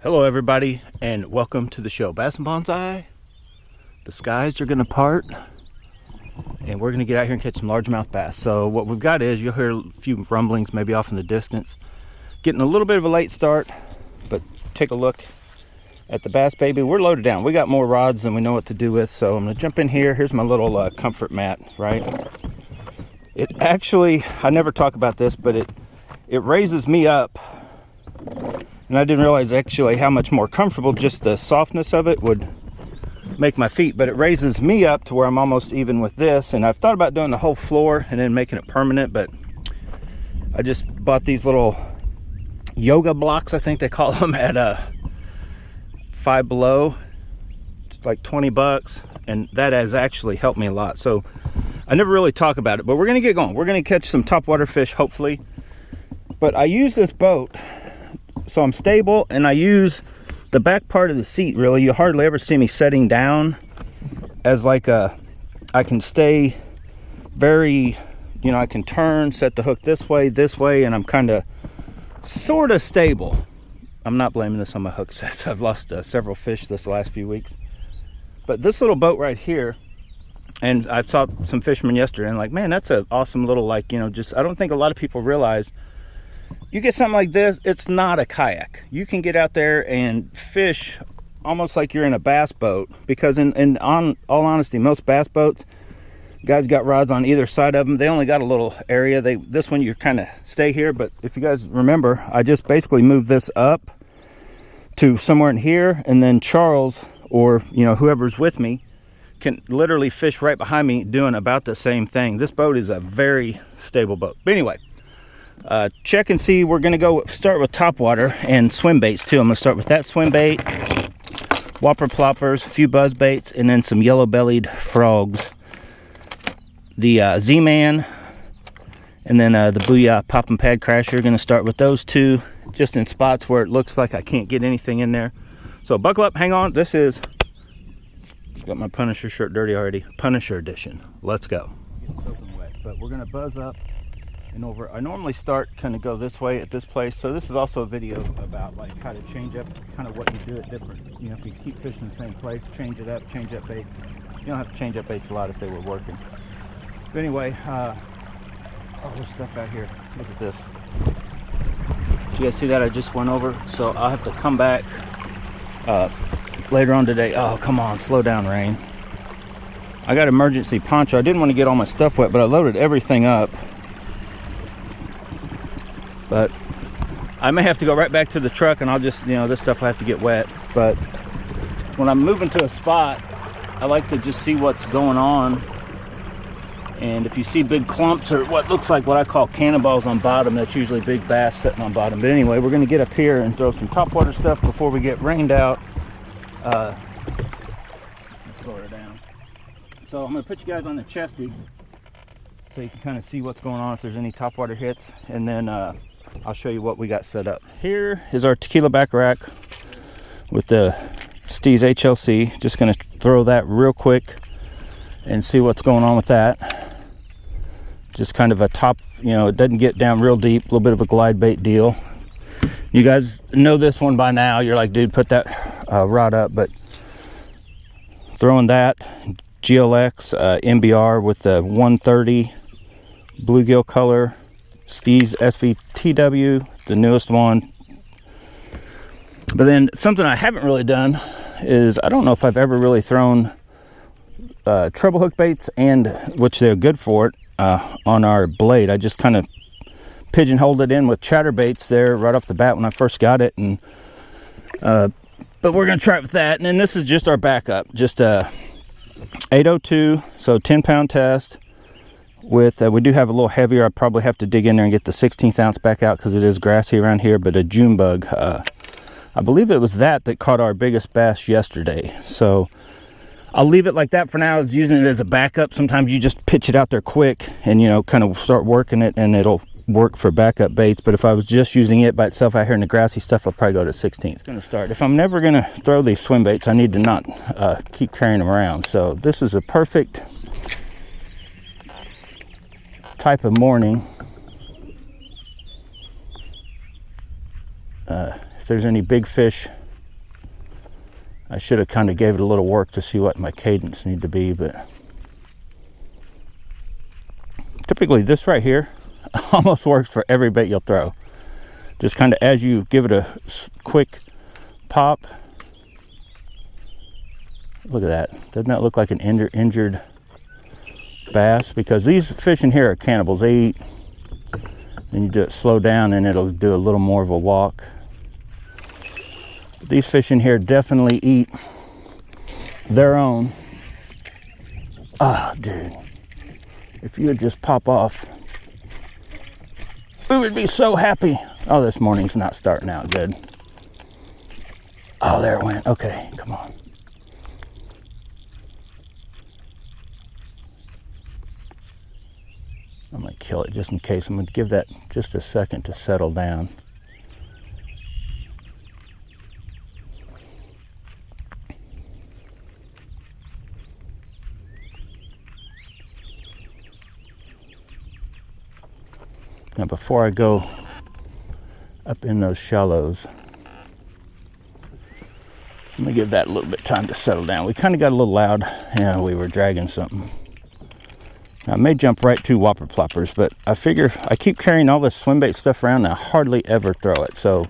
Hello everybody, and welcome to the show. Bass and Bonsai, the skies are gonna part and we're gonna get out here and catch some largemouth bass. So what we've got is, you'll hear a few rumblings maybe off in the distance. Getting a little bit of a late start, but take a look at the bass baby. We're loaded down. We got more rods than we know what to do with, so I'm gonna jump in here. Here's my little comfort mat, right? It actually, I never talk about this, but it raises me up. And I didn't realize actually how much more comfortable just the softness of it would make my feet. But it raises me up to where I'm almost even with this. And I've thought about doing the whole floor and then making it permanent, but I just bought these little yoga blocks, I think they call them, at Five Below. It's like 20 bucks, and that has actually helped me a lot. So I never really talk about it, but we're gonna get going. We're gonna catch some topwater fish, hopefully. But I use this boat so I'm stable, and I use the back part of the seat. Really, you hardly ever see me setting down as like I can stay very, I can turn, set the hook this way, and I'm kind of sort of stable. I'm not blaming this on my hook sets. I've lost several fish this last few weeks. But this little boat right here, and I saw some fishermen yesterday and like, man, that's an awesome little, like, just, I don't think a lot of people realize you get something like this, it's not a kayak. You can get out there and fish almost like you're in a bass boat, because in all honesty, most bass boats, guys got rods on either side of them. They only got a little area. This one you kind of stay here, but if you guys remember, I just basically moved this up to somewhere in here, and then Charles, or whoever's with me, can literally fish right behind me doing about the same thing. This boat is a very stable boat. But anyway, check and see. We're gonna go start with topwater and swim baits too. I'm gonna start with that swim bait, Whopper Ploppers, a few buzz baits, and then some yellow-bellied frogs. The Z-Man, and then the Booyah Pop and Pad Crasher. Gonna start with those two, just in spots where it looks like I can't get anything in there. So buckle up, hang on. This is, got my Punisher shirt dirty already, Punisher edition. Let's go. Get soaking wet, but we're gonna buzz up and over. I normally go this way at this place, so this is also a video about like how to change up kind of what you do at different, if you keep fishing the same place, change it up, change up bait. You don't have to change up baits a lot if they were working. But anyway, oh, there's stuff out here. Look at this. Did you guys see that? I just went over, so I'll have to come back later on today. Oh, come on, slow down, rain. I got emergency poncho. I didn't want to get all my stuff wet, but I loaded everything up. But I may have to go right back to the truck, and I'll just, this stuff will have to get wet. But when I'm moving to a spot, I like to just see what's going on. And if you see big clumps or what looks like what I call cannonballs on bottom, that's usually big bass sitting on bottom. But anyway, we're gonna get up here and throw some topwater stuff before we get rained out. Let's slow her down. So I'm gonna put you guys on the chesty so you can kind of see what's going on, if there's any topwater hits, and then I'll show you what we got set up. Here is our tequila back rack with the Steez HLC. Just gonna throw that real quick and see what's going on with that. Just kind of a top, it doesn't get down real deep, a little bit of a glide bait deal. You guys know this one by now. You're like, dude, put that rod up. But throwing that GLX MBR with the 130 bluegill color, Steez SVTW, the newest one. But then something I haven't really done is, I don't know if I've ever really thrown treble hook baits, and which they're good for it, on our blade. I just kind of pigeonholed it in with chatterbaits there right off the bat when I first got it, and but we're gonna try it with that. And then this is just our backup, just a 802, so 10-pound test with we do have a little heavier. I probably have to dig in there and get the 16th ounce back out because it is grassy around here, but a June bug. I believe it was that caught our biggest bass yesterday, so I'll leave it like that for now. It's using it as a backup. Sometimes you just pitch it out there quick and kind of start working it, and it'll work for backup baits. But if I was just using it by itself out here in the grassy stuff, I'll probably go to 16th. It's gonna start. If I'm never gonna throw these swim baits, I need to not keep carrying them around. So this is a perfect type of morning. If there's any big fish I should have kind of gave it a little work to see what my cadence need to be, but typically this right here almost works for every bait you'll throw. Just kind of as you give it a quick pop. Look at that. Doesn't that look like an injured bass? Because these fish in here are cannibals. They eat, and you do it slow down and it'll do a little more of a walk. But these fish in here definitely eat their own. Ah, dude. If you would just pop off, we would be so happy. Oh, this morning's not starting out good. Oh, there it went. Okay, come on. I'm gonna kill it just in case. I'm gonna give that just a second to settle down. Now before I go up in those shallows, I'm gonna give that a little bit of time to settle down. We kind of got a little loud. Yeah, we were dragging something. I may jump right to Whopper Ploppers, but I figure I keep carrying all this swim bait stuff around and I hardly ever throw it. So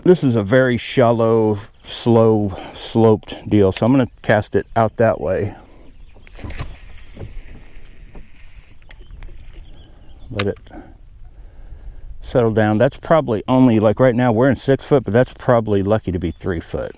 this is a very shallow, slow, sloped deal. So I'm going to cast it out that way. Let it settle down. That's probably only, like right now we're in 6 foot, but that's probably lucky to be 3 foot.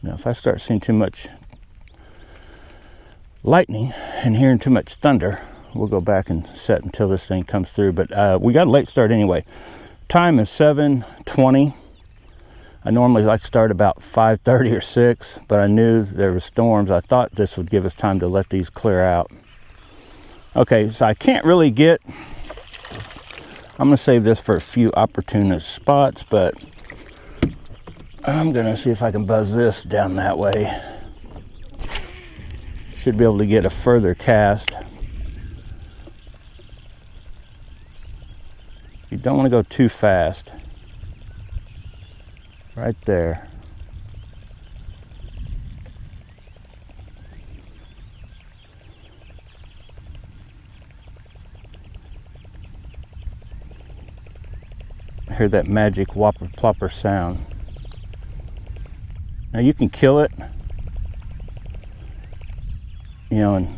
Now, if I start seeing too much lightning and hearing too much thunder, we'll go back and set until this thing comes through. But we got a late start anyway. Time is 7:20. I normally like to start about 5:30 or 6, but I knew there were storms. I thought this would give us time to let these clear out. Okay, so I can't really get, I'm going to save this for a few opportune spots, but I'm gonna see if I can buzz this down that way. Should be able to get a further cast. You don't want to go too fast. Right there. I hear that magic Whopper Plopper sound. Now you can kill it, you know, and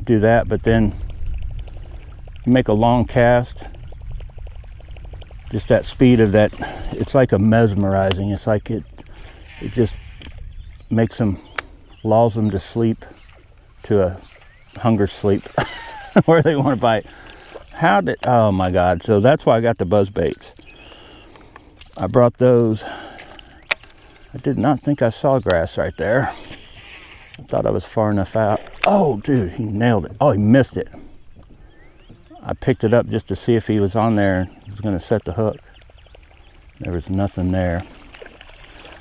do that, but then you make a long cast. Just that speed of that, it's like a mesmerizing. It's like it just makes them, lulls them to sleep, to a hunger sleep, where they want to bite. Oh my God. So that's why I got the buzz baits. I brought those. I did not think I saw grass right there. I thought I was far enough out. Oh, dude, he nailed it. Oh, he missed it. I picked it up just to see if he was on there and was going to set the hook. There was nothing there.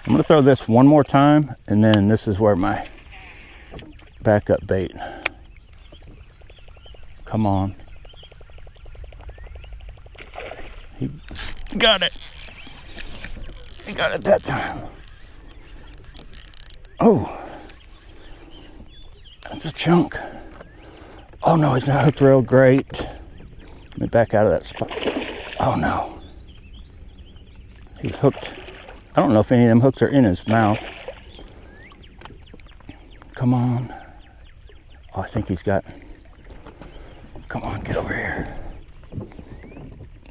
I'm going to throw this one more time, and then this is where my backup bait. Come on. He got it. He got it that time. Oh, that's a chunk. Oh no, he's not hooked real great. Let me back out of that spot. Oh no. He's hooked. I don't know if any of them hooks are in his mouth. Come on. Oh, I think he's got. Come on, get over here.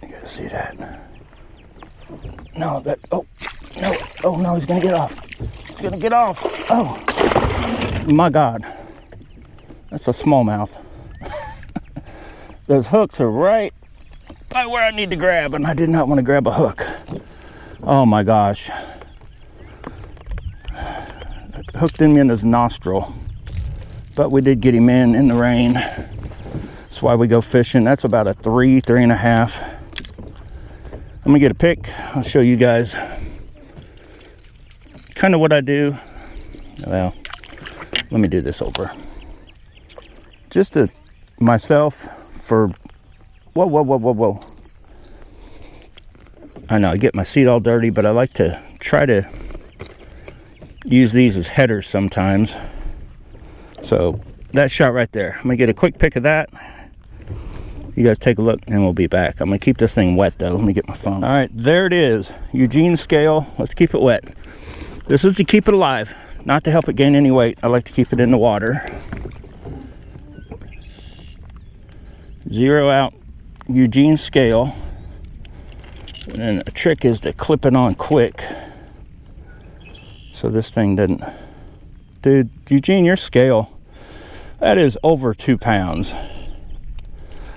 You gotta see that. No, that. Oh, no. Oh no, he's gonna get off. He's gonna get off. Oh, my God. That's a smallmouth. Those hooks are right by where I need to grab, and I did not want to grab a hook. Oh my gosh. Hooked him in his nostril. But we did get him in the rain. That's why we go fishing. That's about a 3.5. I'm gonna get a pick. I'll show you guys kind of what I do. Well, let me do this over. Just to myself for, whoa. I know I get my seat all dirty, but I like to try to use these as headers sometimes. So that shot right there, I'm gonna get a quick pic of that. You guys take a look and we'll be back. I'm gonna keep this thing wet though. Let me get my phone. All right, there it is. Eugene scale. Let's keep it wet. This is to keep it alive, not to help it gain any weight. I like to keep it in the water. Zero out Eugene scale. And then the trick is to clip it on quick so this thing doesn't. Dude, Eugene, your scale, that is over 2 pounds.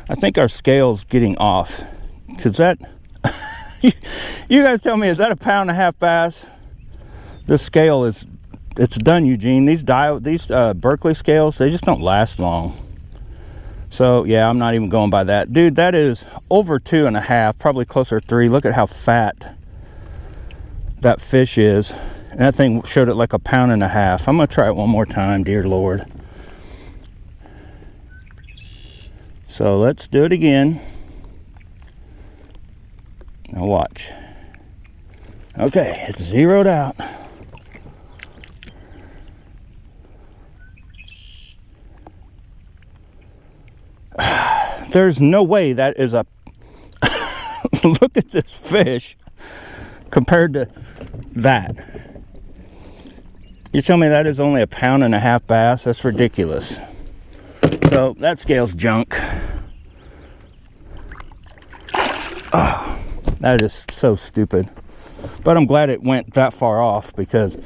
I think our scale's getting off. Cause that, you guys tell me, is that a 1.5 pound bass? This scale is, it's done, Eugene. These Berkeley scales, they just don't last long. So yeah, I'm not even going by that. Dude, that is over 2.5, probably closer to 3. Look at how fat that fish is. And that thing showed it like 1.5 pounds. I'm gonna try it one more time, dear Lord. So let's do it again. Now watch. Okay, it's zeroed out. There's no way that is a look at this fish compared to that. You tell me that is only 1.5 pound bass? That's ridiculous. So that scale's junk. Oh, that is so stupid. But I'm glad it went that far off, because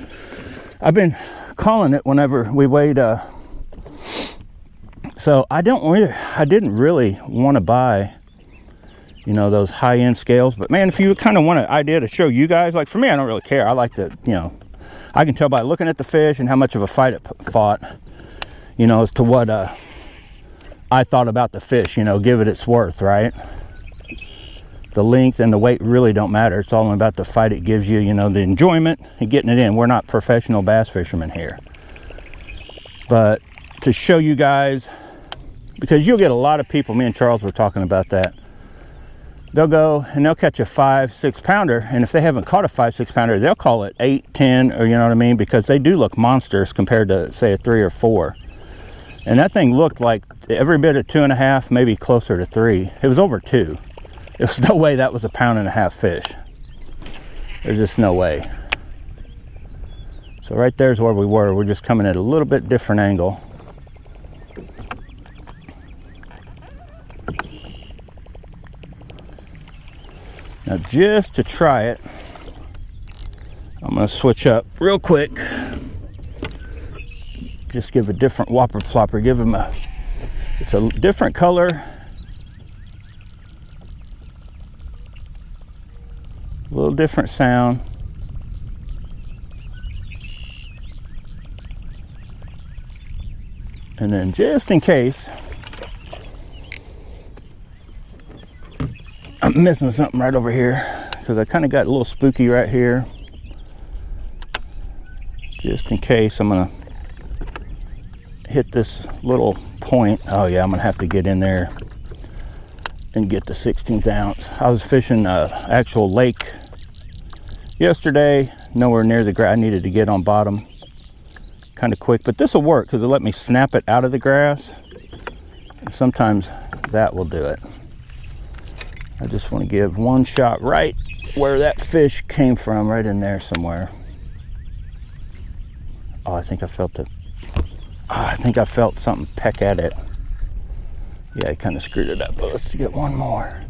I've been calling it whenever we weighed so I didn't really want to buy, you know, those high-end scales. But man, if you kind of want an idea to show you guys, like for me, I don't really care. I like to, you know, I can tell by looking at the fish and how much of a fight it fought, you know, as to what I thought about the fish, you know, give it its worth, right? The length and the weight really don't matter. It's all about the fight it gives you, you know, the enjoyment and getting it in. We're not professional bass fishermen here. But to show you guys, because you'll get a lot of people, me and Charles were talking about that. They'll go and they'll catch a 5-6 pounder, and if they haven't caught a 5-6 pounder, they'll call it 8, 10, or you know what I mean, because they do look monstrous compared to say a 3 or 4. And that thing looked like every bit of 2.5, maybe closer to 3. It was over 2. There's no way that was a 1.5 pound fish. There's just no way. So right there's where we were. We're just coming at a little bit different angle. Now just to try it, I'm going to switch up real quick. Just give a different Whopper Plopper. Give him it's a different color. A little different sound. And then just in case I'm missing something right over here, because I kind of got a little spooky right here. Just in case, I'm gonna hit this little point. Oh yeah, I'm gonna have to get in there and get the 16th ounce. I was fishing actual lake yesterday, nowhere near the grass. I needed to get on bottom kind of quick, but this will work because it'll let me snap it out of the grass. And sometimes that will do it. I just want to give one shot right where that fish came from, right in there somewhere. Oh, I think I felt it. Oh, I think I felt something peck at it. Yeah, I kind of screwed it up, but let's get one more.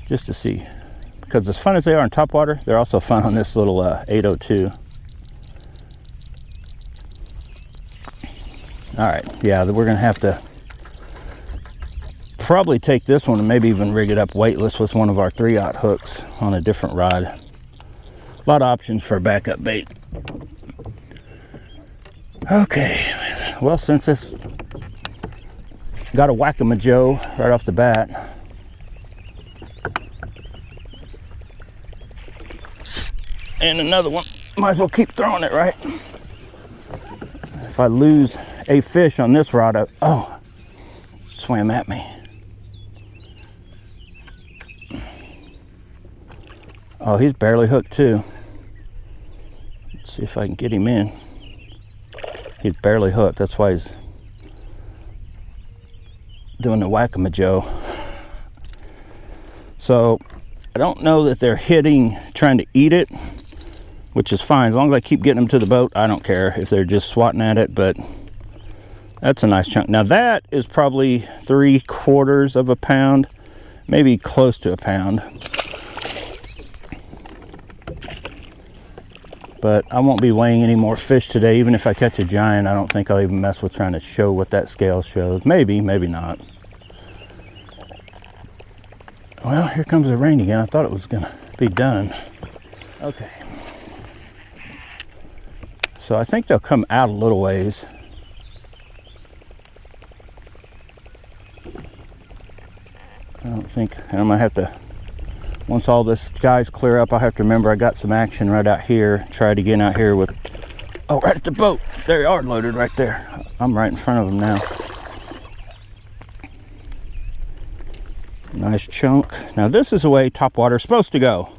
Just to see. Because as fun as they are in topwater, they're also fun on this little 802. All right, yeah, we're gonna have to probably take this one and maybe even rig it up weightless with one of our 3/0 hooks on a different rod. A lot of options for backup bait. Okay, well, since this got a whack-a-ma-joe right off the bat, and another one might as well keep throwing it, right? If I lose a fish on this rod, oh, swam at me. Oh, he's barely hooked too. Let's see if I can get him in. He's barely hooked. That's why he's doing the whack-a-mole. So I don't know that they're trying to eat it, which is fine. As long as I keep getting them to the boat, I don't care if they're just swatting at it, but that's a nice chunk. Now that is probably 3/4 of a pound, maybe close to a pound. But I won't be weighing any more fish today. Even if I catch a giant, I don't think I'll even mess with trying to show what that scale shows. Maybe, maybe not. Well, here comes the rain again. I thought it was gonna be done. Okay. So I think they'll come out a little ways. I don't think, and I'm gonna have to, once all this skies clear up, I'll have to remember I got some action right out here. Try to get out here with, oh, right at the boat. They are loaded right there. I'm right in front of them now. Nice chunk. Now this is the way topwater is supposed to go.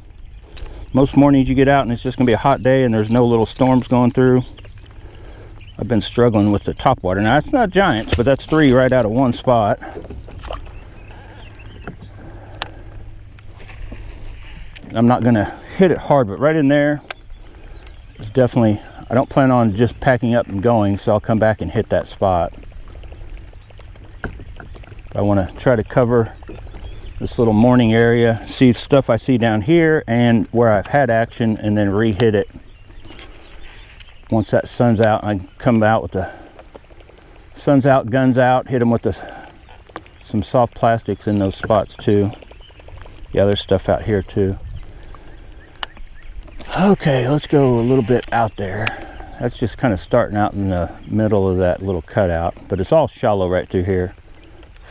Most mornings you get out and it's just gonna be a hot day and there's no little storms going through. I've been struggling with the topwater. Now it's not giants, but that's 3 right out of one spot. I'm not gonna hit it hard, but right in there is definitely, I don't plan on just packing up and going, so I'll come back and hit that spot. I wanna try to cover this little morning area, see stuff I see down here and where I've had action, and then re-hit it. Once that sun's out, I come out with the sun's out, guns out, hit them with some soft plastics in those spots too. Yeah, there's stuff out here too. Okay, let's go a little bit out there. That's just kind of starting out in the middle of that little cutout, but it's all shallow right through here.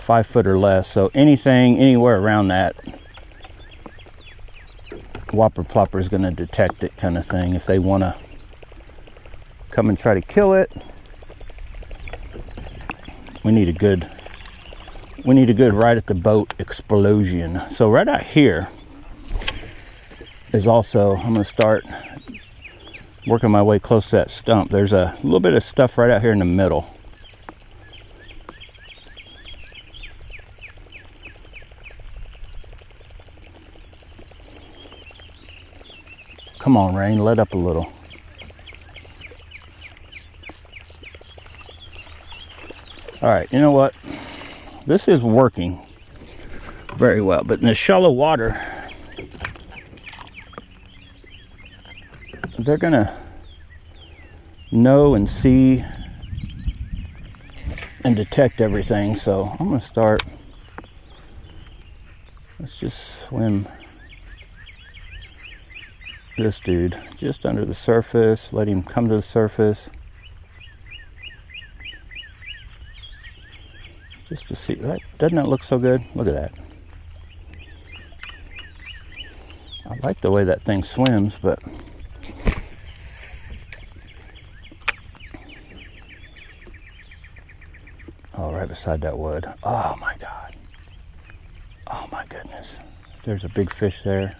5 foot or less, so anything anywhere around that, Whopper Plopper is going to detect it, kind of thing. If they want to come and try to kill it, we need a good right at the boat explosion. So right out here is also, I'm going to start working my way close to that stump. There's a little bit of stuff right out here in the middle. Come on, rain, let up a little. All right, you know what? This is working very well, but in the shallow water, they're gonna know and see and detect everything. So I'm gonna start, let's just swim this dude just under the surface, let him come to the surface just to see. That doesn't that look so good? Look at that. I like the way that thing swims, but oh, right beside that wood. Oh my God, oh my goodness, there's a big fish there.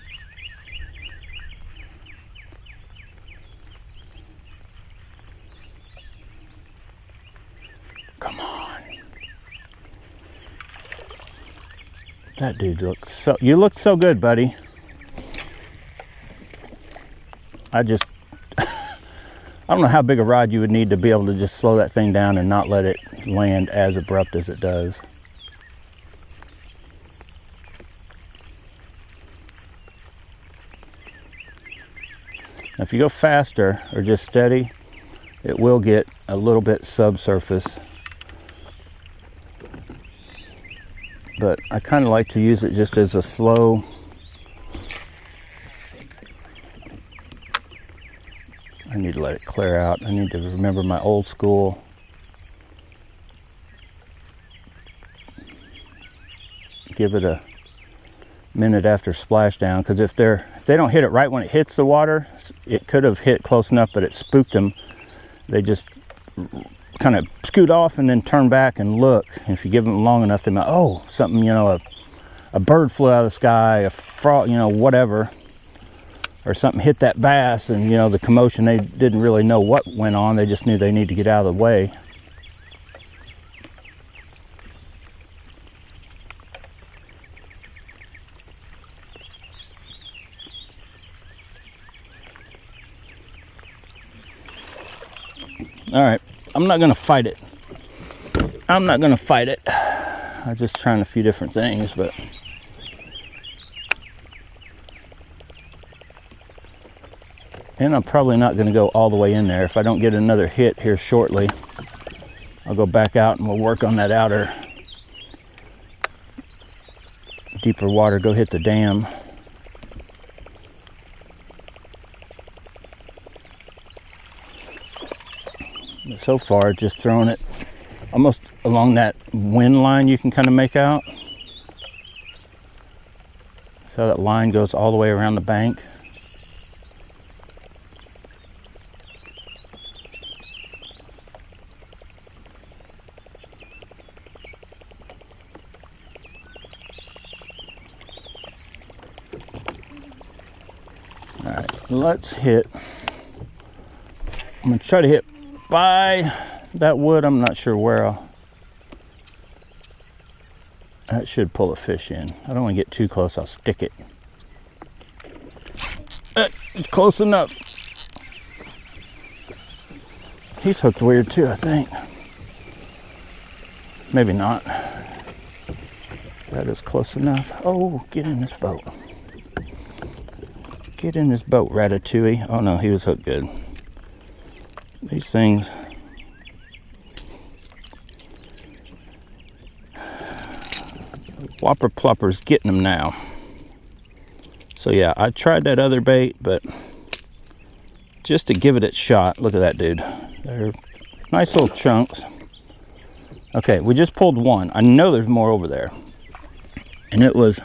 Come on. That dude looks so, you look so good, buddy. I just, I don't know how big a rod you would need to be able to just slow that thing down and not let it land as abrupt as it does. Now, if you go faster or just steady, it will get a little bit subsurface. But I kind of like to use it just as a slow, I need to let it clear out. I need to remember my old school. Give it minute after splashdown, because if they don't hit it right when it hits the water, it could have hit close enough, but it spooked them. They just kind of scoot off and then turn back and look. And if you give them long enough, they might, oh, something, you know, a bird flew out of the sky, a frog, you know, whatever, or something hit that bass, and, you know, the commotion, they didn't really know what went on. They just knew they need to get out of the way. All right, I'm not gonna fight it. I'm not gonna fight it. I'm just trying a few different things, but and I'm probably not gonna go all the way in there. If I don't get another hit here shortly, I'll go back out and we'll work on that outer deeper water, go hit the dam. So far, just throwing it almost along that wind line you can kind of make out. So that line goes all the way around the bank. All right, let's hit. I'm gonna try to hit by that wood. I'm not sure where that should pull a fish in. I don't want to get too close. I'll stick it. It's close enough. He's hooked weird too, I think. Maybe not. That is close enough. Oh, get in this boat. Get in this boat, Ratatouille. Oh no, he was hooked good. These things, Whopper Plopper's getting them now. So yeah, I tried that other bait, but just to give it its shot. Look at that, dude. They're nice little chunks. Okay, we just pulled one. I know there's more over there, and it was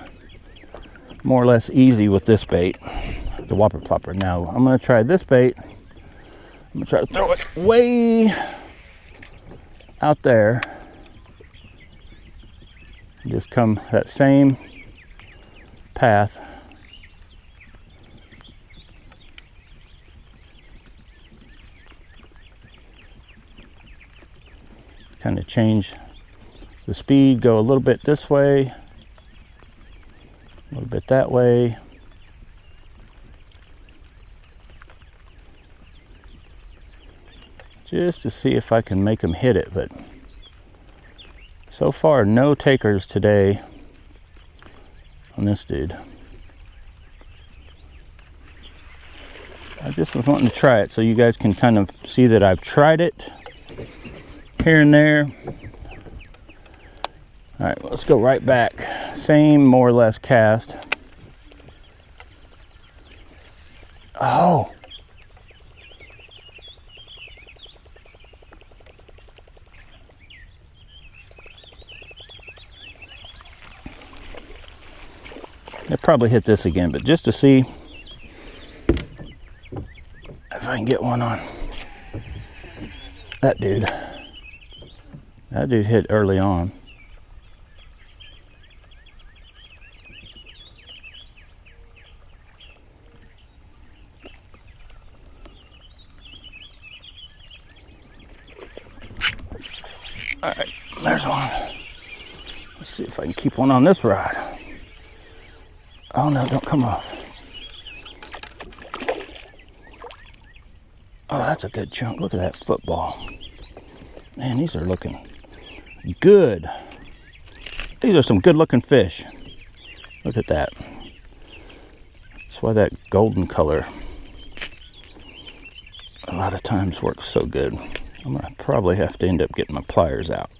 more or less easy with this bait, the Whopper Plopper. Now I'm gonna try this bait. I'm gonna try to throw it way out there. Just come that same path. Kind of change the speed, go a little bit this way, a little bit that way. Just to see if I can make them hit it, but so far no takers today on this dude. I just was wanting to try it so you guys can kind of see that I've tried it here and there. All right, let's go right back. Same more or less cast. Oh. I'll probably hit this again, but just to see if I can get one on that dude. That dude hit early on. All right, there's one. Let's see if I can keep one on this rod. Oh no, don't come off. Oh, that's a good chunk. Look at that football. Man, these are looking good. These are some good looking fish. Look at that. That's why that golden color a lot of times works so good. I'm gonna probably have to end up getting my pliers out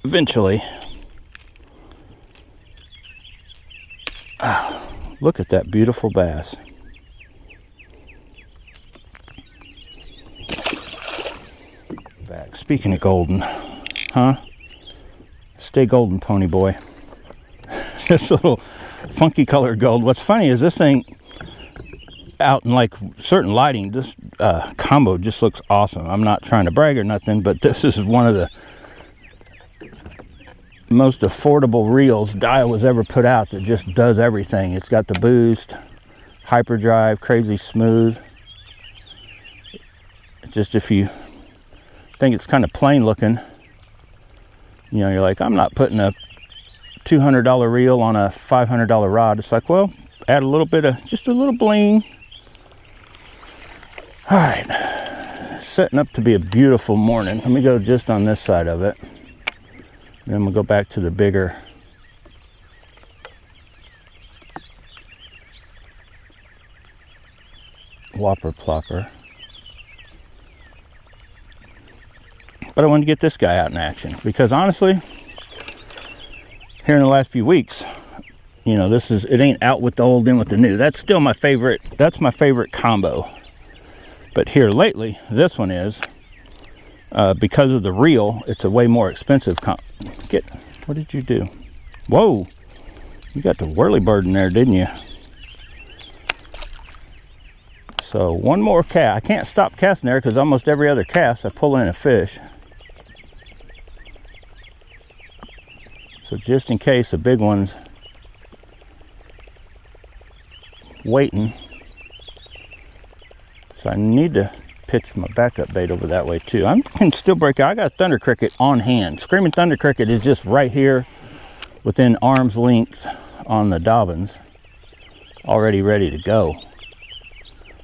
eventually. Look at that beautiful bass. Back. Speaking of golden, huh? Stay golden, pony boy. this little funky colored gold. What's funny is this thing out in like certain lighting, this combo just looks awesome. I'm not trying to brag or nothing, but this is one of the most affordable reels Daiwa's ever put out that just does everything. It's got the boost, hyperdrive, crazy smooth. It's just, if you think it's kind of plain looking, you know, you're like, I'm not putting a $200 reel on a $500 rod. It's like, well, add a little bit of, just a little bling. All right, setting up to be a beautiful morning. Let me go just on this side of it. Then we'll go back to the bigger Whopper Plopper. But I wanted to get this guy out in action because honestly, here in the last few weeks, you know, it ain't out with the old, in with the new. That's still my favorite. That's my favorite combo. But here lately, this one is, because of the reel, it's a way more expensive what did you do? Whoa, you got the whirlybird in there, didn't you? So one more cast. I can't stop casting there because almost every other cast I pull in a fish. So just in case a big one's waiting. So I need to pitch my backup bait over that way too. I can still break out. I got Thunder Cricket on hand. Screaming Thunder Cricket is just right here within arm's length on the Dobbins, already ready to go.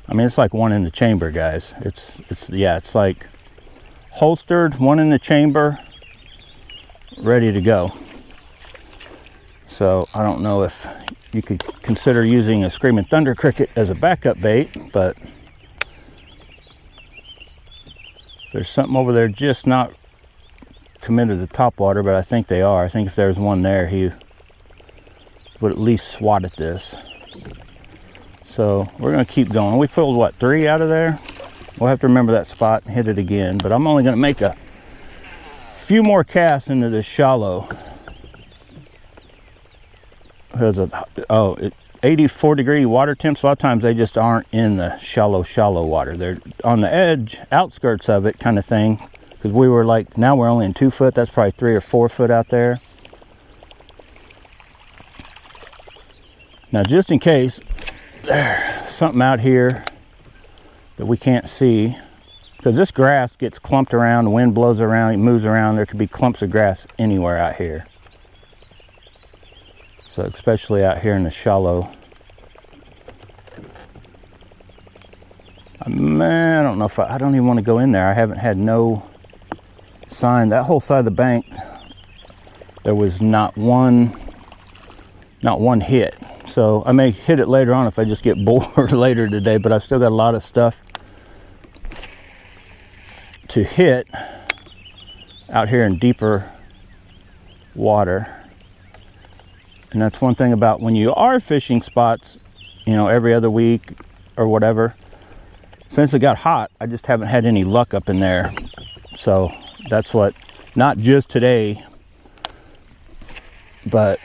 I mean, it's like one in the chamber, guys. It's like holstered, one in the chamber, ready to go. So I don't know if you could consider using a Screaming Thunder Cricket as a backup bait, but there's something over there just not committed to topwater, but I think they are. I think if there was one there, he would at least swat at this. So we're going to keep going. We pulled, what, 3 out of there? We'll have to remember that spot and hit it again, but I'm only going to make a few more casts into this shallow. Because of 84 degree water temps, a lot of times they just aren't in the shallow water. They're on the edge, outskirts of it kind of thing. Because we were like, now we're only in 2 foot. That's probably 3 or 4 foot out there. Now just in case there's something out here that we can't see, because this grass gets clumped around, the wind blows around, it moves around, there could be clumps of grass anywhere out here. So especially out here in the shallow. Man, I don't know if I don't even want to go in there. I haven't had no sign. That whole side of the bank, there was not one hit. So I may hit it later on if I just get bored later today, but I've still got a lot of stuff to hit out here in deeper water. And that's one thing about when you are fishing spots, you know, every other week or whatever. Since it got hot, I just haven't had any luck up in there. So that's what, not just today, but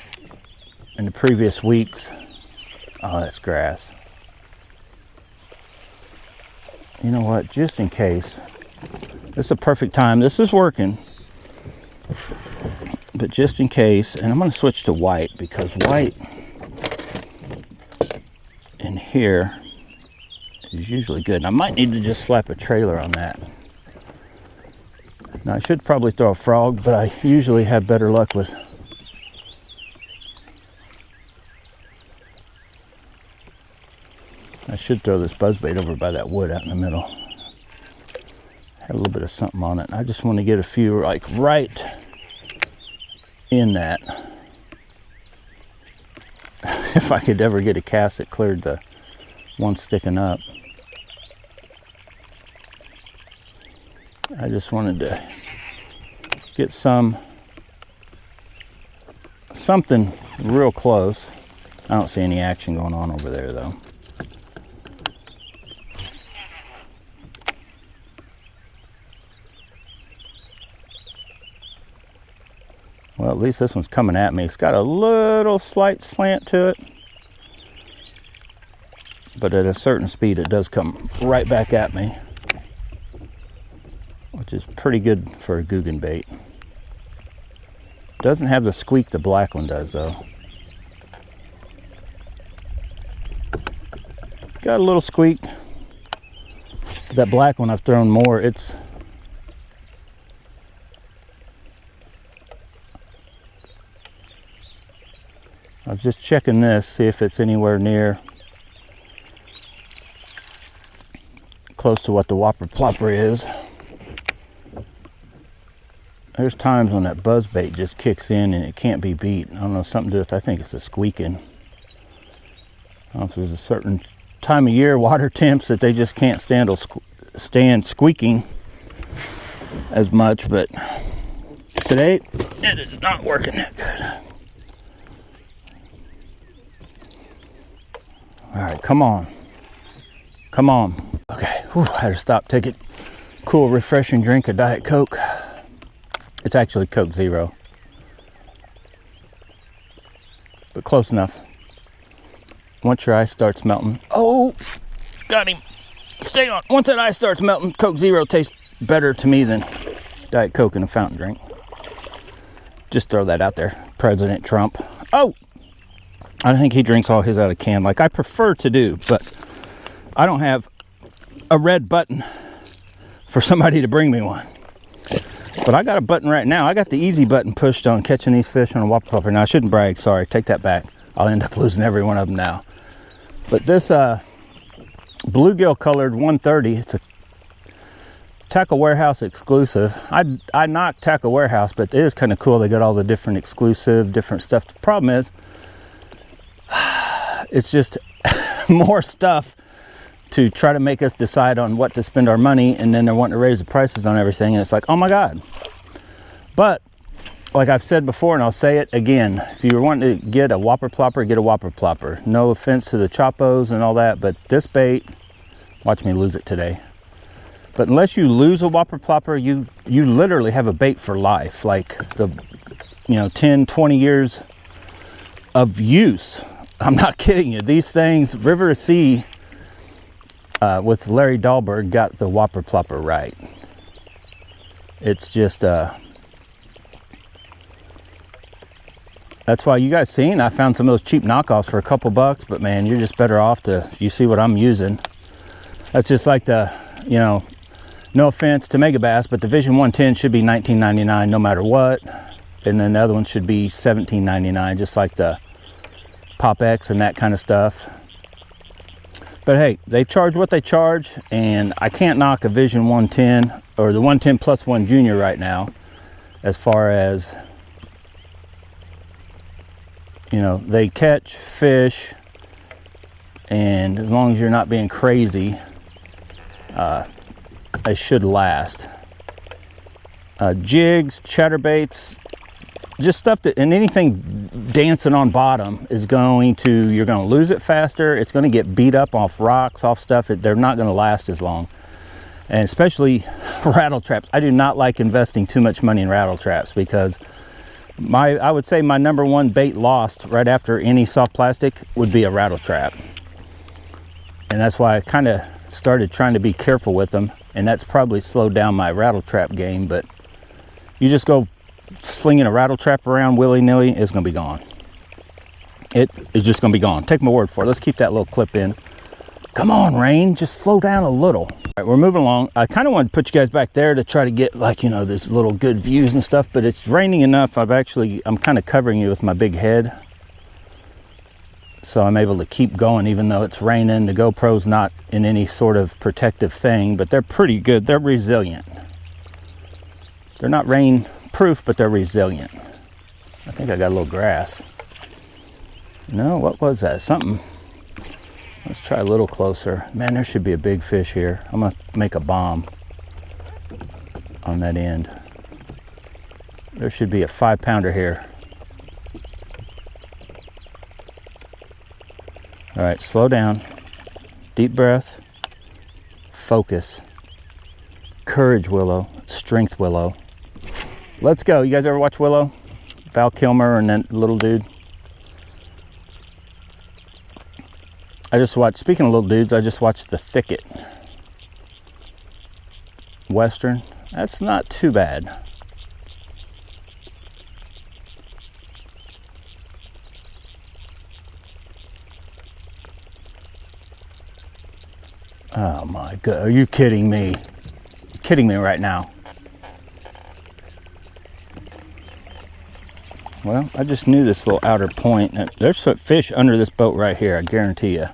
in the previous weeks. Oh, that's grass. You know what, just in case, this is a perfect time. This is working. But just in case, and I'm going to switch to white, because white in here is usually good. And I might need to just slap a trailer on that. Now I should probably throw a frog, but I usually have better luck with I should throw this buzzbait over by that wood out in the middle. Had a little bit of something on it. I just want to get a few like right in that. If I could ever get a cast that cleared the one sticking up. I just wanted to get something real close. I don't see any action going on over there though. Well, at least this one's coming at me. It's got a little slight slant to it, but at a certain speed it does come right back at me, which is pretty good for a Googan bait. Doesn't have the squeak the black one does though. Got a little squeak. That black one I've thrown more. I was just checking this, see if it's anywhere near close to what the Whopper Plopper is. There's times when that buzzbait just kicks in and it can't be beat. I don't know, something to do with, I think it's the squeaking. I don't know if there's a certain time of year, water temps, that they just can't stand squeaking as much, but today it is not working that good. All right, come on. Come on. Okay, whew, I had to stop, take a cool, refreshing drink of Diet Coke. It's actually Coke Zero, but close enough. Once your ice starts melting, oh, got him. Stay on. Once that ice starts melting, Coke Zero tastes better to me than Diet Coke in a fountain drink. Just throw that out there. President Trump. Oh, I think he drinks all his out of can like I prefer to do, but I don't have a red button for somebody to bring me one. But I got a button right now. I got the easy button pushed on catching these fish on a Whopper Plopper. Now, I shouldn't brag. Sorry, take that back. I'll end up losing every one of them now. But this bluegill colored 130, it's a Tacklewarehouse exclusive. I knock Tacklewarehouse, but it is kind of cool. They got all the different exclusive, different stuff. The problem is, it's just more stuff to try to make us decide on what to spend our money, and then they're wanting to raise the prices on everything, and it's like, oh my God. But like I've said before, and I'll say it again, if you want to get a Whopper Plopper, get a Whopper Plopper. No offense to the Choppos and all that, but this bait, watch me lose it today. But unless you lose a Whopper Plopper, you literally have a bait for life. Like the 10, 20 years of use. I'm not kidding you. These things, River Sea, with Larry Dahlberg, got the Whopper Plopper right. It's just that's why you guys seen I found some of those cheap knockoffs for a couple bucks, but man, you're just better off to, you see what I'm using. That's just like the, no offense to Megabass, but the Vision 110 should be $19.99 no matter what, and then the other one should be $17.99, just like the Pop X and that kind of stuff. But hey, they charge what they charge, and I can't knock a Vision 110 or the 110 Plus 1 Junior right now, as far as, they catch fish, and as long as you're not being crazy, they should last. Jigs, chatterbaits, just stuff that, and anything dancing on bottom is you're going to lose it faster. It's going to get beat up off rocks, off stuff. They're not going to last as long. And especially rattle traps. I do not like investing too much money in rattle traps, because I would say my number one bait lost right after any soft plastic would be a rattle trap. And that's why I kind of started trying to be careful with them, and that's probably slowed down my rattle trap game. But you just go slinging a rattle trap around willy-nilly, it's going to be gone. It is just going to be gone. Take my word for it. Let's keep that little clip in. Come on, rain, just slow down a little. All right, we're moving along. I kind of wanted to put you guys back there to try to get, like, this little good views and stuff, but it's raining enough. I'm kind of covering you with my big head, so I'm able to keep going even though it's raining. The GoPro's not in any sort of protective thing, but they're pretty good. They're resilient. They're not rain proof, but they're resilient. I think I got a little grass. No, what was that? Something. Let's try a little closer. Man, there should be a big fish here. I'm gonna make a bomb on that end. There should be a 5-pounder here. All right, slow down. Deep breath. Focus. Courage, Willow. Strength, Willow. Let's go. You guys ever watch Willow? Val Kilmer and that little dude. I just watched, speaking of little dudes, I just watched The Thicket. Western. That's not too bad. Oh my God, are you kidding me? You're kidding me right now. Well, I just knew this little outer point. There's fish under this boat right here, I guarantee you.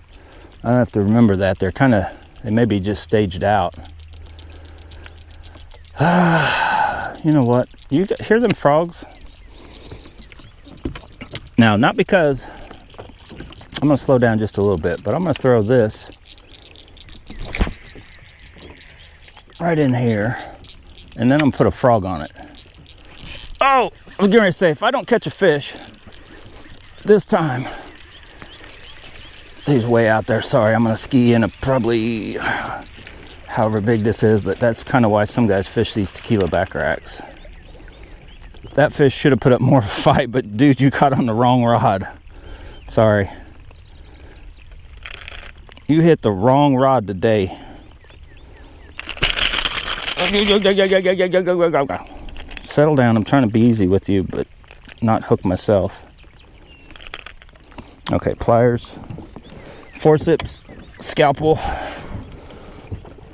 I don't have to remember that. They're kind of, they may be just staged out. You know what? You hear them frogs? Now, not because, I'm going to slow down just a little bit, but I'm going to throw this right in here, and then I'm going to put a frog on it. Oh, I was getting ready to say, if I don't catch a fish this time, he's way out there. Sorry, I'm going to ski in a probably however big this is, but that's kind of why some guys fish these tequila back racks. That fish should have put up more of a fight, but dude, you caught on the wrong rod. Sorry. You hit the wrong rod today. Settle down. I'm trying to be easy with you, but not hook myself. Okay, pliers, forceps, scalpel.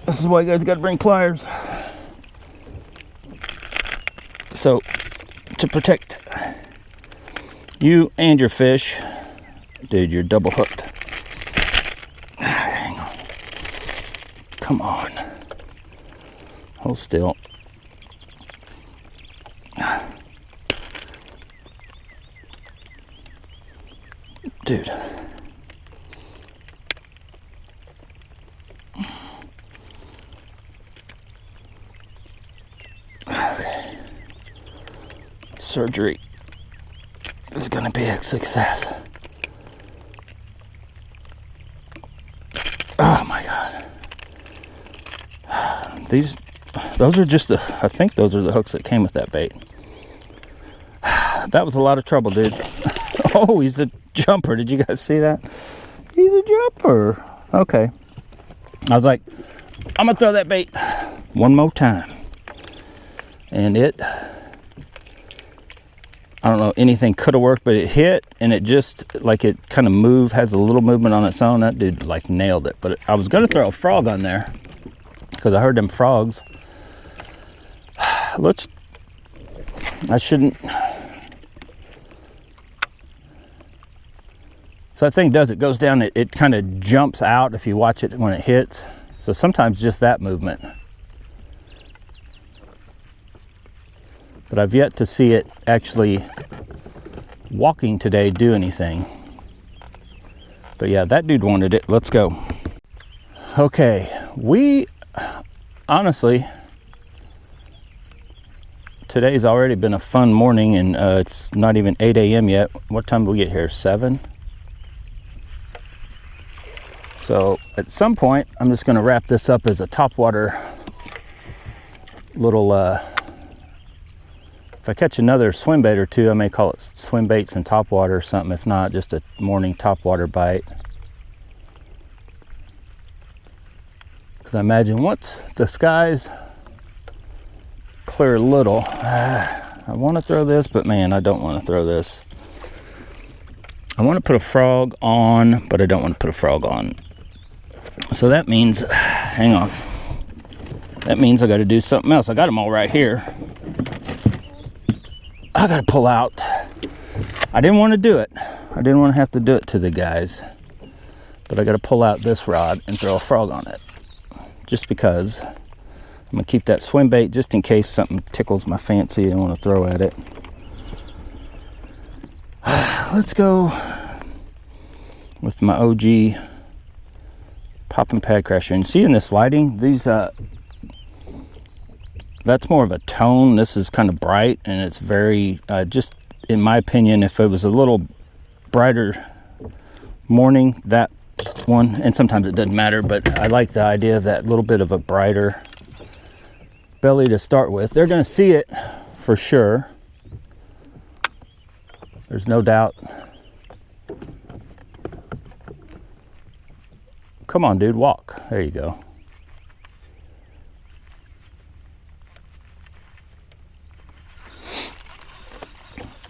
This is why you guys got to bring pliers. So, to protect you and your fish, dude, you're double hooked. Hang on. Come on. Hold still. Dude. Okay. Surgery is gonna be a success. Oh my God. Those are just I think those are the hooks that came with that bait. That was a lot of trouble, dude. Oh, he's a jumper. Did you guys see that? He's a jumper. Okay. I was like, I'm gonna throw that bait one more time. And it, I don't know, anything could have worked, but it hit, and it just, like, it kind of moved, has a little movement on its own. That dude, like, nailed it. But I was gonna throw a frog on there because I heard them frogs. I shouldn't. So that thing does, it goes down, it kind of jumps out if you watch it when it hits. So sometimes just that movement. But I've yet to see it actually walking today do anything. But yeah, that dude wanted it. Let's go. Okay, we honestly, today's already been a fun morning, and it's not even 8 a.m. yet. What time do we get here? 7? So at some point, I'm just going to wrap this up as a topwater little, if I catch another swim bait or two, I may call it swim baits and topwater or something. If not, just a morning topwater bite. Because I imagine once the skies clear a little, I want to throw this, but man, I don't want to throw this. I want to put a frog on, but I don't want to put a frog on. So that means, hang on, that means I got to do something else. I got them all right here. I got to pull out. I didn't want to do it. I didn't want to have to do it to the guys, but I got to pull out this rod and throw a frog on it, just because I'm gonna keep that swim bait just in case something tickles my fancy and I want to throw at it. Let's go with my OG popping pad crasher. And see, in this lighting, these that's more of a tone. This is kind of bright, and it's very just in my opinion, if it was a little brighter morning, that one, and sometimes it doesn't matter, but I like the idea of that little bit of a brighter belly to start with. They're gonna see it for sure. There's no doubt. Come on, dude, walk. There you go.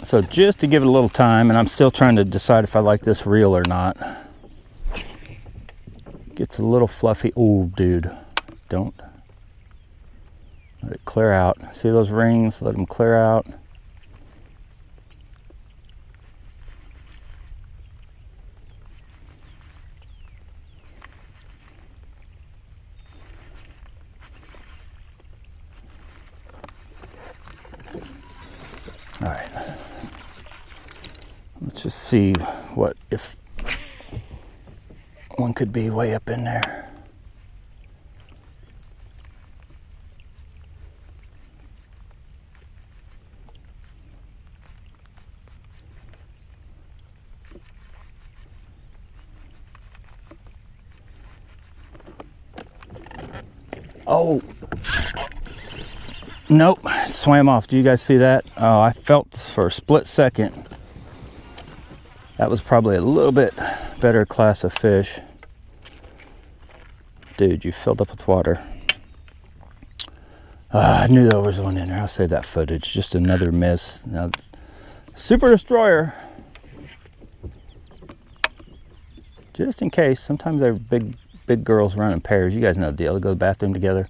So just to give it a little time, and I'm still trying to decide if I like this reel or not. Gets a little fluffy. Oh, dude, don't. Let it clear out. See those rings? Let them clear out. All right. Let's just see what if one could be way up in there. Oh, nope, swam off. Do you guys see that? Oh, I felt for a split second that was probably a little bit better class of fish. Dude, you filled up with water. I knew there was one in there. I'll save that footage. Just another miss. Now, Super Destroyer. Just in case. Sometimes they're big girls run in pairs. You guys know the deal. They go to the bathroom together.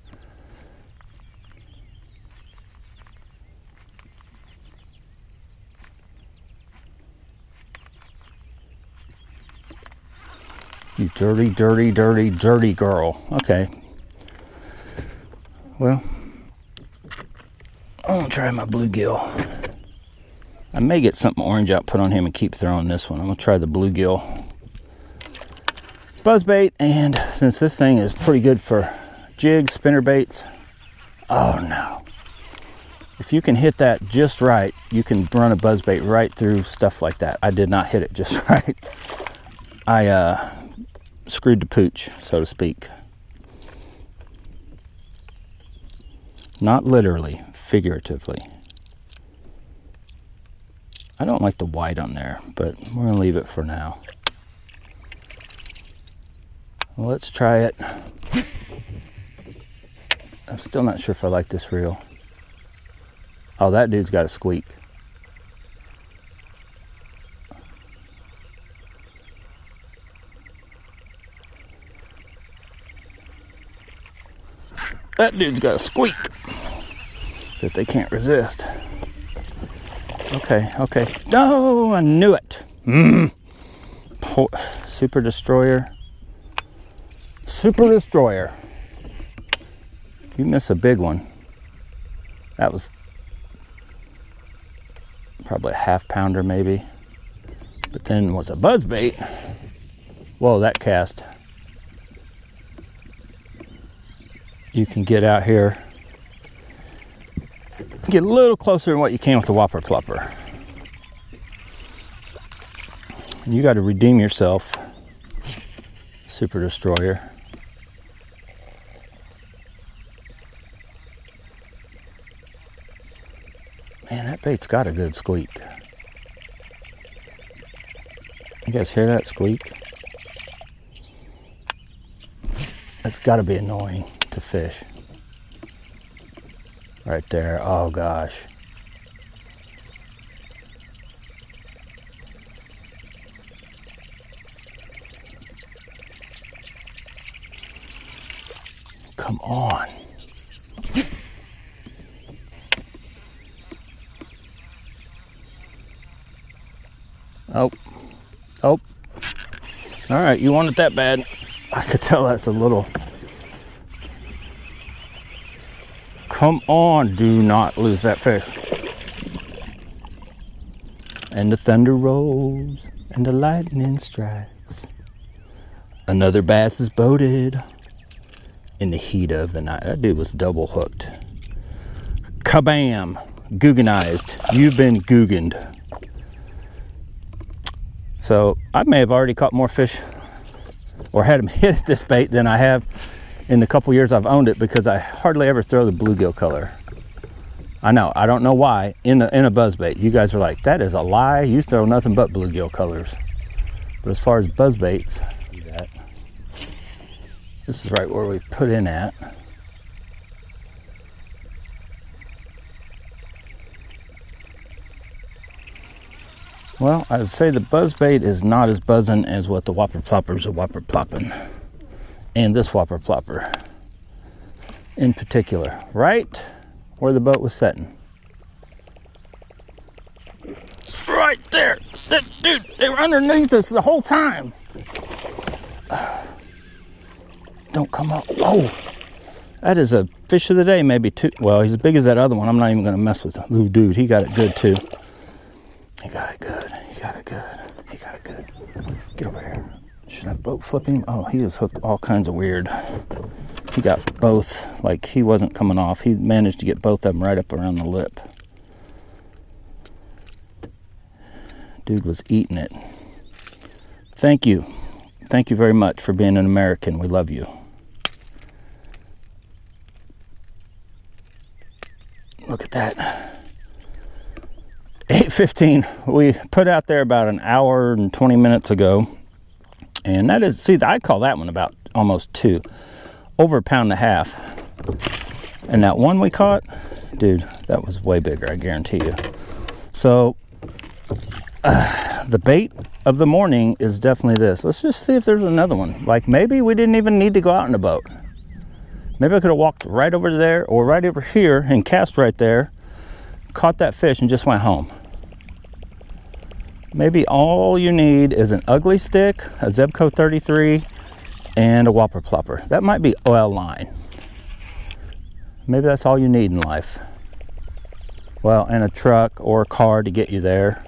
You dirty, dirty, dirty, dirty girl. Okay. Well, I'm gonna try my bluegill. I may get something orange out, put on him, and keep throwing this one. I'm gonna try the bluegill buzzbait, and since this thing is pretty good for jigs, spinner baits. Oh no. If you can hit that just right, you can run a buzzbait right through stuff like that. I did not hit it just right. I screwed the pooch, so to speak. Not literally, figuratively. I don't like the white on there, but we're gonna leave it for now. Well, let's try it. I'm still not sure if I like this reel. Oh, that dude's got a squeak. That dude's got a squeak that they can't resist. Okay, okay. No, I knew it. Super Destroyer. Super Destroyer. You miss a big one. That was probably a half pounder maybe. But then was a buzzbait. Whoa, that cast. You can get out here, get a little closer than what you can with the Whopper Plopper. You got to redeem yourself, Super Destroyer. Man, that bait's got a good squeak. You guys hear that squeak? That's got to be annoying to fish. Right there. Oh gosh. Come on. Oh. Oh. All right, you want it that bad. I could tell that's a little. Come on, do not lose that fish. And the thunder rolls and the lightning strikes. Another bass is boated in the heat of the night. That dude was double hooked. Kabam! Googanized. You've been Googaned. So I may have already caught more fish or had him hit this bait than I have in the couple years I've owned it, because I hardly ever throw the bluegill color. I know, I don't know why, in a buzzbait. You guys are like, that is a lie. You throw nothing but bluegill colors. But as far as buzzbaits, this is right where we put in at. Well, I would say the buzzbait is not as buzzing as what the Whopper Ploppers are Whopper Plopping. And this Whopper Plopper in particular, right where the boat was setting. Right there. Dude, they were underneath us the whole time. Don't come up. Oh, that is a fish of the day, maybe two. Well, he's as big as that other one. I'm not even going to mess with him. Ooh, dude, he got it good too. He got it good. He got it good. He got it good. Get over here. Should I boat flip him? Oh, he is hooked all kinds of weird. He got both, like he wasn't coming off. He managed to get both of them right up around the lip. Dude was eating it. Thank you. Thank you very much for being an American. We love you. Look at that. 8:15. We put out there about an hour and 20 minutes ago. And that is, see, I call that one about almost 2. Over 1.5 pounds. And that one we caught, dude, that was way bigger, I guarantee you. So, the bait of the morning is definitely this. Let's just see if there's another one. Like, maybe we didn't even need to go out in a boat. Maybe I could have walked right over there or right over here and cast right there, caught that fish and just went home. Maybe all you need is an ugly stick, a Zebco 33, and a Whopper Plopper. That might be oil line. Maybe that's all you need in life. Well, and a truck or a car to get you there.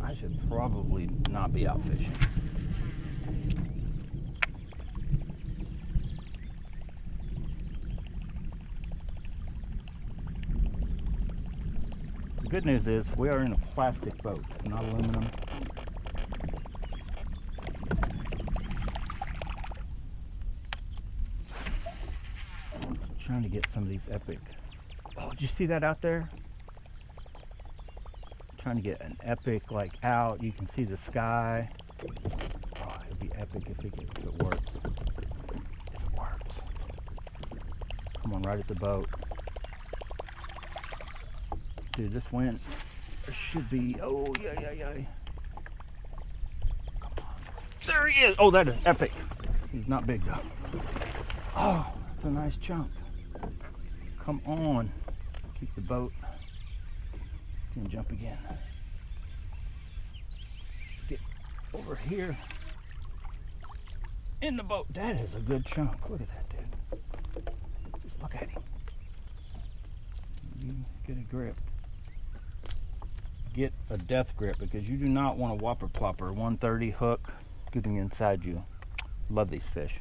I should probably not be out fishing. The good news is we are in a plastic boat, not aluminum. I'm trying to get some of these epic. Oh, did you see that out there? I'm trying to get an epic like out. You can see the sky. Oh, it'd be epic if it works. If it works. Come on, right at the boat. Dude, this wind should be, oh, yeah. Come on. There he is. Oh, that is epic. He's not big though. Oh, that's a nice chunk. Come on. Keep the boat. He's gonna jump again. Get over here in the boat. That is a good chunk. Look at that, dude. Just look at him. You get a grip. Get a death grip, because you do not want a Whopper Plopper 130 hook getting inside you. Love these fish.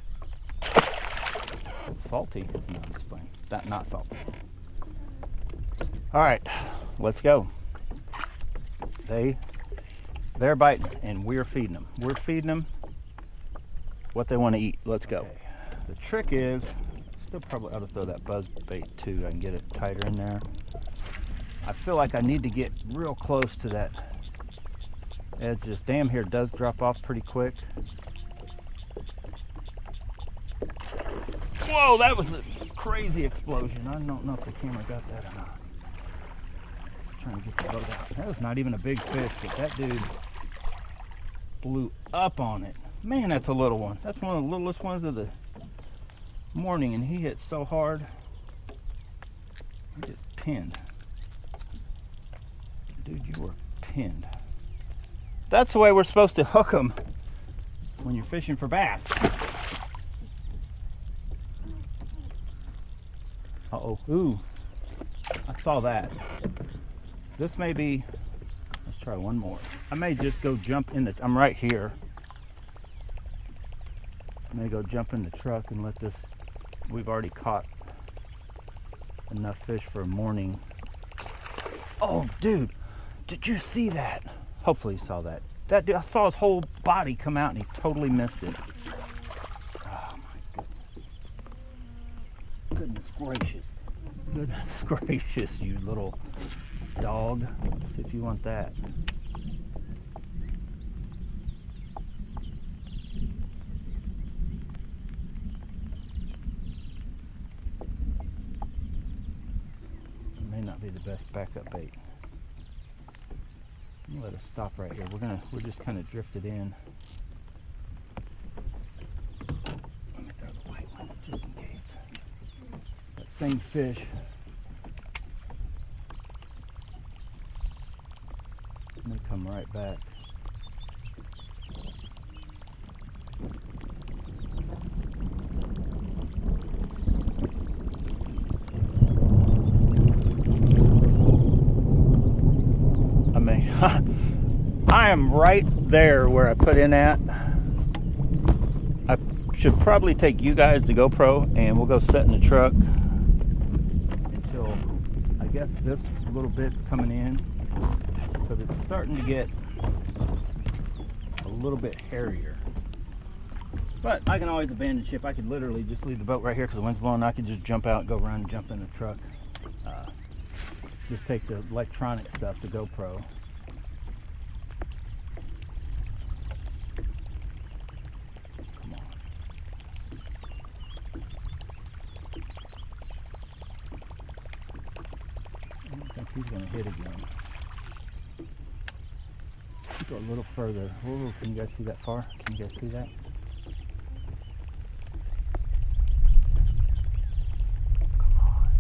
Salty? No, I'm just playing. That not salty. All right, let's go. They're biting, and we're feeding them. We're feeding them what they want to eat. Let's go. Okay. The trick is, still probably ought to throw that buzz bait too. I can get it tighter in there. I feel like I need to get real close to that edge. This dam here does drop off pretty quick. Whoa, that was a crazy explosion. I don't know if the camera got that or not. I'm trying to get the boat out. That was not even a big fish, but that dude blew up on it. Man, that's a little one. That's one of the littlest ones of the morning, and he hit so hard. He just pinned. Dude, you were pinned. That's the way we're supposed to hook them when you're fishing for bass. Uh-oh. Ooh. I saw that. This may be... Let's try one more. I may just go jump in the... I'm right here. I may go jump in the truck and let this... We've already caught enough fish for a morning. Oh, dude. Did you see that? Hopefully you saw that. That dude, I saw his whole body come out and he totally missed it. Oh my goodness. Goodness gracious. Goodness gracious, you little dog. Let's see if you want that. It may not be the best backup bait. I'm gonna let us stop right here. We're just kind of drifted in. Let me throw the white one just in case. That same fish. May come right back. I mean, I am right there where I put in at. I should probably take you guys to GoPro and we'll go set in the truck until I guess this little bit's coming in. So it's starting to get a little bit hairier. But I can always abandon ship. I could literally just leave the boat right here because the wind's blowing. I could just jump out, go run, jump in the truck. Just take the electronic stuff to GoPro. Come on. I don't think he's going to hit again. Go a little further. Whoa, can you guys see that far? Can you guys see that? Come on.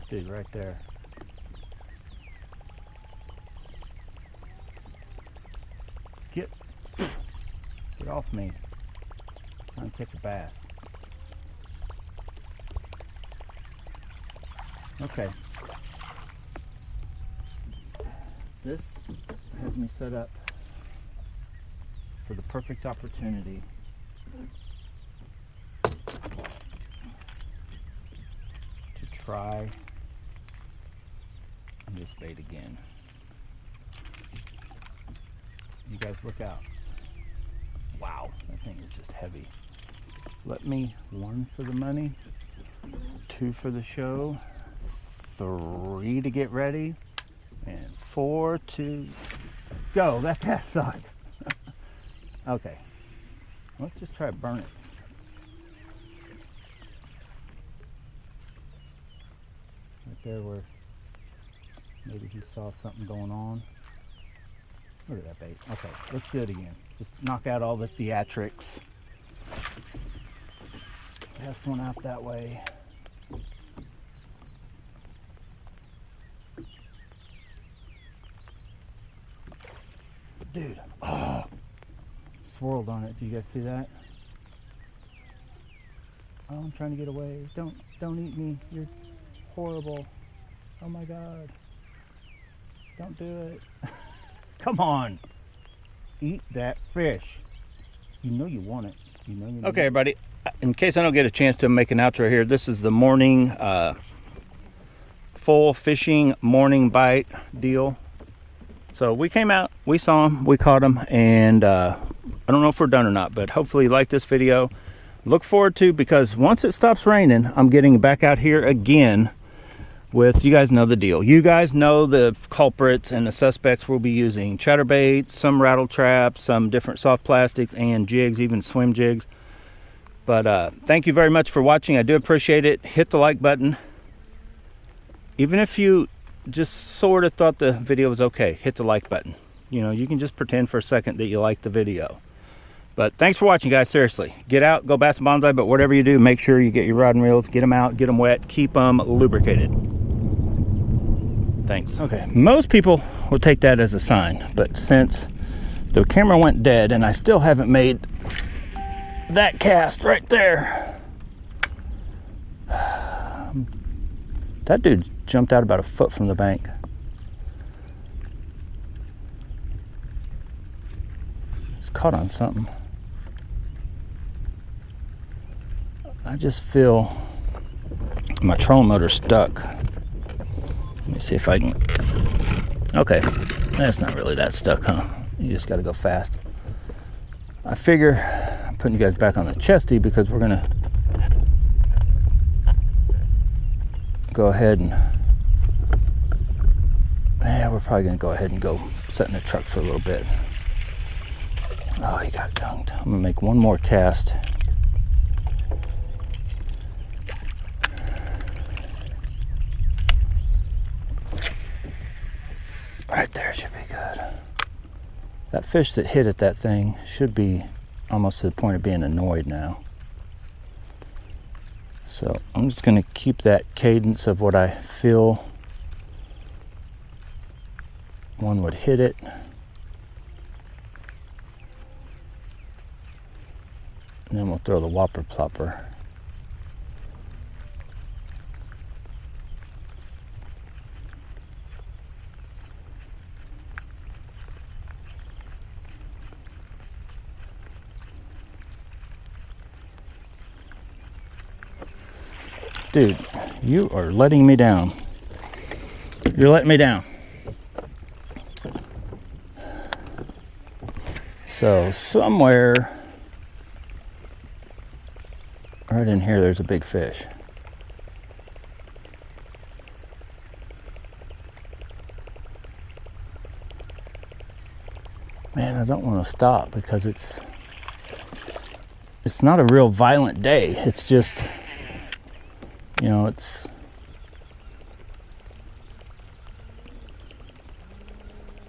Dude, right there. Get off me. I'm trying to catch a bass. Okay. This has me set up for the perfect opportunity to try this bait again. You guys look out. Wow, that thing is just heavy. Let me 1 for the money, 2 for the show, 3 to get ready, and 4 to go. That cast sucked. Okay, let's just try to burn it. Right there where maybe he saw something going on. Look at that bait. Okay, let's do it again. Just knock out all the theatrics. Cast one out that way. Dude, oh, swirled on it. Do you guys see that? Oh, I'm trying to get away. Don't eat me. You're horrible. Oh my God. Don't do it. Come on. Eat that fish. You know you want it. You know you need it. Okay, everybody. In case I don't get a chance to make an outro here, this is the morning full fishing morning bite deal. So we came out, we saw them, we caught them, and I don't know if we're done or not, but hopefully you like this video. Look forward to, because once it stops raining, I'm getting back out here again with, you guys know the deal. You guys know the culprits and the suspects we'll be using. Chatterbaits, some rattle traps, some different soft plastics, and jigs, even swim jigs. But thank you very much for watching. I do appreciate it. Hit the like button. Even if you just sort of thought the video was okay, hit the like button. You know, you can just pretend for a second that you like the video. But thanks for watching, guys. Seriously, get out, go bass and bonsai, but whatever you do, make sure you get your rod and reels, get them out, get them wet, keep them lubricated. Thanks. Okay, most people will take that as a sign, but since the camera went dead and I still haven't made that cast right there, that dude jumped out about a foot from the bank. caught on something. I just feel my trolling motor stuck. Let me see if I can. Okay, that's not really that stuck, huh? You just got to go fast. I figure I'm putting you guys back on the chesty because we're gonna go ahead and we're probably gonna go ahead and go sit in the truck for a little bit. Oh, you got dunked. I'm gonna make one more cast. Right there should be good. That fish that hit at that thing should be almost to the point of being annoyed now. So I'm just going to keep that cadence of what I feel one would hit it. And then we'll throw the Whopper Plopper. Dude, you are letting me down. You're letting me down. So somewhere right in here, there's a big fish. Man, I don't want to stop because it's not a real violent day. It's just, you know, it's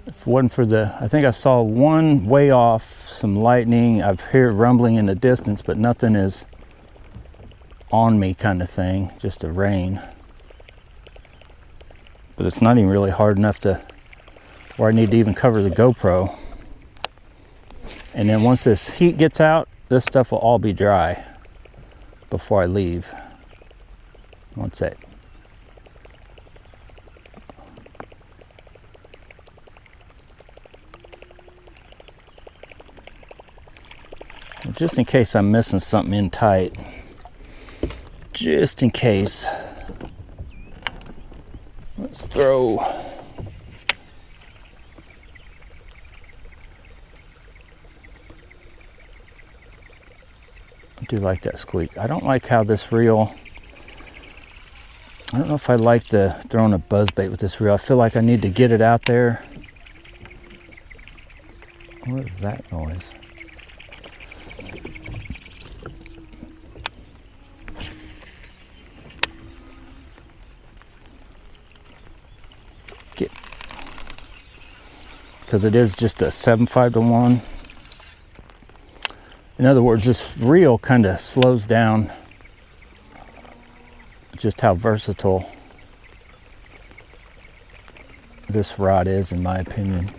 if it wasn't for the, I think I saw one way off, some lightning. I've heard rumbling in the distance, but nothing is on me kind of thing, just a rain. But it's not even really hard enough to where I need to even cover the GoPro. And then once this heat gets out, this stuff will all be dry before I leave. One sec. Just in case I'm missing something in tight. Just in case. Let's throw. I do like that squeak. I don't like how this reel, I don't know if I like the throwing a buzzbait with this reel. I feel like I need to get it out there. What is that noise? Get, because it is just a 7.5-to-1. In other words, this reel kind of slows down just how versatile this rod is, in my opinion.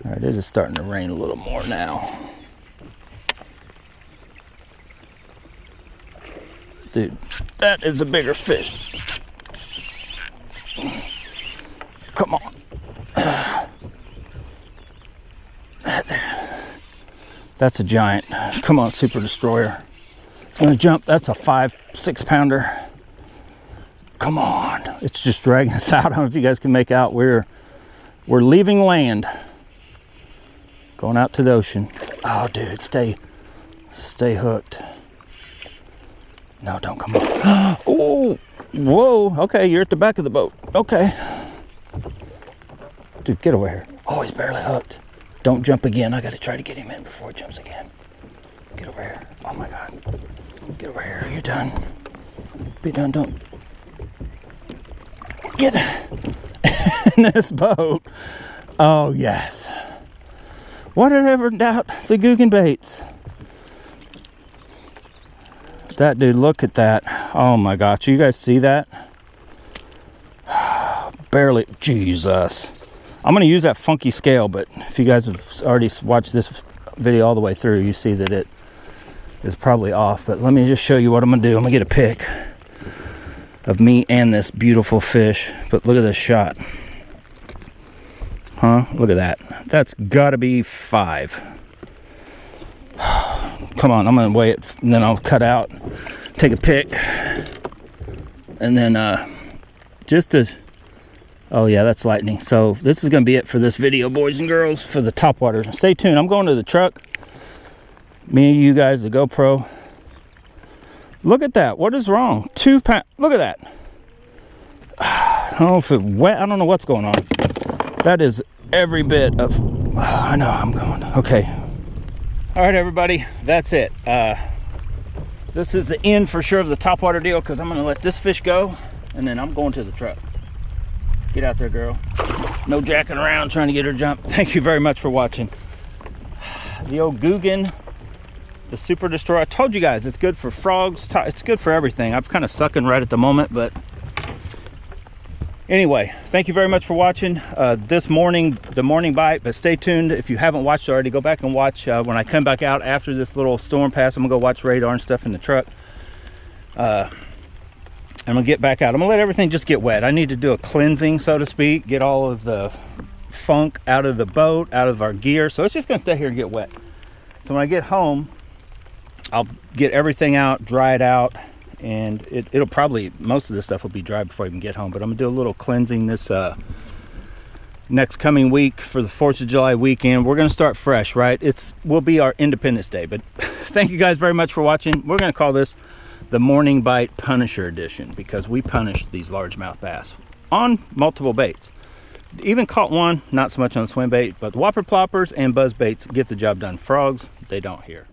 All right, it is starting to rain a little more now. Dude, that is a bigger fish. Come on. That's a giant. Come on, Super Destroyer. It's gonna jump. That's a 5-6 pounder. Come on. It's just dragging us out. I don't know if you guys can make out. We're leaving land. Going out to the ocean. Oh, dude, stay hooked. No, don't come on. Oh, whoa. Okay, you're at the back of the boat. Okay. Dude, get over here. Oh, he's barely hooked. Don't jump again. I got to try to get him in before he jumps again. Get over here. Oh my God. Get over here. Are you done? Be done. Don't. Get in this boat. Oh, yes. What did I ever doubt the Googan baits? That dude, look at that. Oh my gosh. You guys see that? Barely. Jesus. I'm going to use that funky scale, but if you guys have already watched this video all the way through, you see that it is probably off. But let me just show you what I'm going to do. I'm going to get a pic of me and this beautiful fish. But look at this shot. Huh? Look at that. That's gotta be 5. Come on, I'm gonna weigh it and then I'll cut out, take a pic, and then oh yeah, that's lightning. So this is gonna be it for this video, boys and girls, for the topwater. Stay tuned. I'm going to the truck. Me, you guys, the GoPro. Look at that. What is wrong? 2 pounds. Look at that. I don't know if it's wet. I don't know what's going on. That is every bit of... I know, I'm going. Okay. All right, everybody. That's it. This is the end for sure of the topwater deal, because I'm going to let this fish go, and then I'm going to the truck. Get out there, girl. No jacking around trying to get her jump. Thank you very much for watching. The old Googan, the Super Destroyer. I told you guys it's good for frogs. It's good for everything. I'm kind of sucking right at the moment, but anyway, thank you very much for watching this morning, the morning bite. But stay tuned. If you haven't watched already, go back and watch when I come back out after this little storm pass. I'm gonna go watch radar and stuff in the truck. I'm gonna get back out. I'm gonna let everything just get wet. I need to do a cleansing, so to speak, get all of the funk out of the boat, out of our gear. So it's just gonna stay here and get wet. So when I get home, I'll get everything out, dry it out, and it'll probably, most of this stuff will be dry before I even get home. But I'm gonna do a little cleansing this next coming week for the 4th of July weekend. We're gonna start fresh, right? Will be our Independence Day. But thank you guys very much for watching. We're gonna call this the Morning Bite Punisher Edition, because we punish these largemouth bass on multiple baits. Even caught one, not so much on the swim bait, but Whopper Ploppers and Buzzbaits get the job done. Frogs, they don't here.